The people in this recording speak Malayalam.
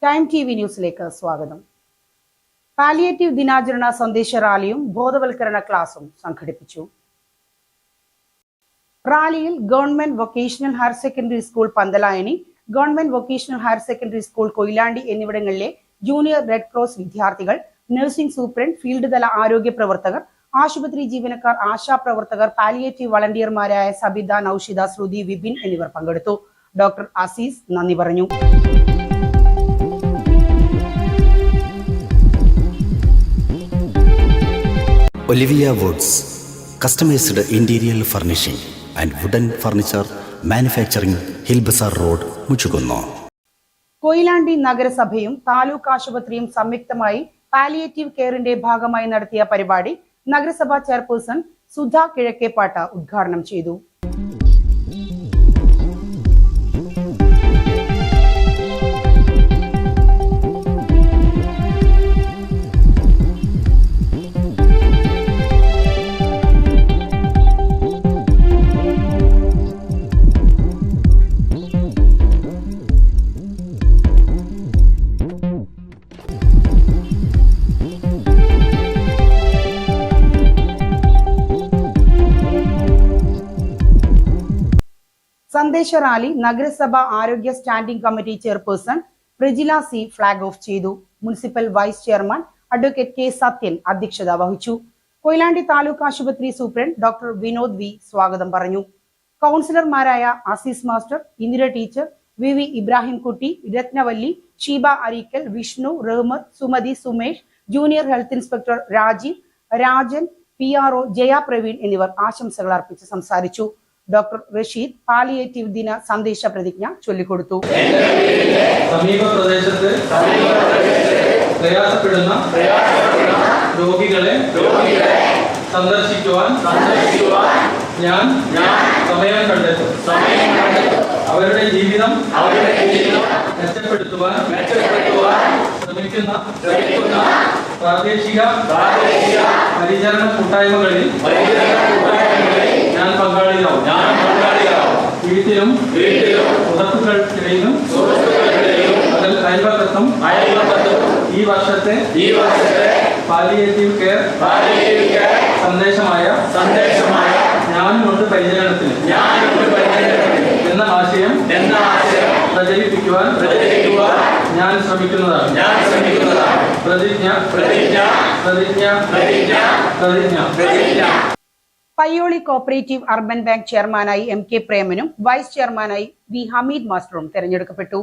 ടൈം TV ന്യൂസിലേക്ക് സ്വാഗതം. പാലിയേറ്റീവ് ദിനാചരണ സന്ദേശ റാലിയും ബോധവൽക്കരണ ക്ലാസും സംഘടിപ്പിച്ചു. റാലിയിൽ government vocational higher secondary school Pantalayani, government vocational higher secondary school Koyilandy എന്നിവിടങ്ങളിലെ ജൂനിയർ റെഡ് ക്രോസ് വിദ്യാർത്ഥികൾ, നഴ്സിംഗ് സൂപ്രണ്ട്, ഫീൽഡ് തല ആരോഗ്യ പ്രവർത്തകർ, ആശുപത്രി ജീവനക്കാർ, ആശാപ്രവർത്തകർ, പാലിയേറ്റീവ് വളണ്ടിയർമാരായ സബിത, നൌഷിത, ശ്രുതി, വിപിൻ എന്നിവർ പങ്കെടുത്തു. ഡോക്ടർ അസീസ് നന്ദി പറഞ്ഞു. Olivia Woods, customized interior furnishing and wooden furniture manufacturing, Hilbasar Road, Muchukunno. Koyilandy നഗരസഭയും താലൂക്ക് ആശുപത്രിയും സംയുക്തമായി പാലിയേറ്റീവ് കെയറിന്റെ ഭാഗമായി നടത്തിയ പരിപാടി നഗരസഭാ ചെയർപേഴ്സൺ സുധ കിഴക്കേപ്പാട്ട ഉദ്ഘാടനം ചെയ്തു. സന്ദേശ റാലി നഗരസഭ ആരോഗ്യ standing committee chairperson Prajila C flag off ചെയ്തു. Municipal vice chairman advocate K Sathyan അധ്യക്ഷത വഹിച്ചു. കൊയിലാണ്ടി താലൂക്ക് ആശുപത്രി സൂപ്രണ്ട് ഡോക്ടർ വിനോദ് വി സ്വാഗതം പറഞ്ഞു. കൗൺസിലർമാരായ Azeez master, Indira teacher, V Ibrahim Kutty, Rathnavalli, Sheeba Areekkal, Vishnu, Rahmath, Sumathi, Sumesh, junior health inspector Rajeev, Rajan, PRO Jaya Praveen എന്നിവർ ആശംസകൾ അർപ്പിച്ച് സംസാരിച്ചു. ഡോക്ടർ റഷീദ് പാലിയേറ്റീവ് ദിന സന്ദേശ പ്രതിജ്ഞ ചൊല്ലിക്കൊടുത്തു. സമീപ പ്രദേശത്ത് പ്രയാസപ്പെടുന്ന രോഗികളെ സന്ദർശിക്കുവാൻ ഞാൻ സമയം കണ്ടെത്തും. അവരുടെ ജീവിതം മെച്ചപ്പെടുത്തുവാൻ ശ്രമിക്കുന്ന പ്രാദേശിക പരിചരണ കൂട്ടായ്മകളിൽ ഞാൻ പങ്കാളിയാവും. വീട്ടിലും സുഹൃത്തുക്കൾക്കിടയിലും അയൽപക്കത്തും ഈ വർഷത്തെ പാലിയേറ്റീവ് കെയർ സന്ദേശമായ ഞാനുമുണ്ട് പരിചരണത്തിന് എന്ന ആശയം പ്രചരിപ്പിക്കുവാൻ ഞാൻ ശ്രമിക്കുന്നതാണ്. പ്രതിജ്ഞ. പയ്യോളി കോപ്പറേറ്റീവ് അർബൻ ബാങ്ക് ചെയർമാനായി MK പ്രേമനും വൈസ് ചെയർമാനായി V ഹമീദ് മാസ്റ്ററും തെരഞ്ഞെടുക്കപ്പെട്ടു.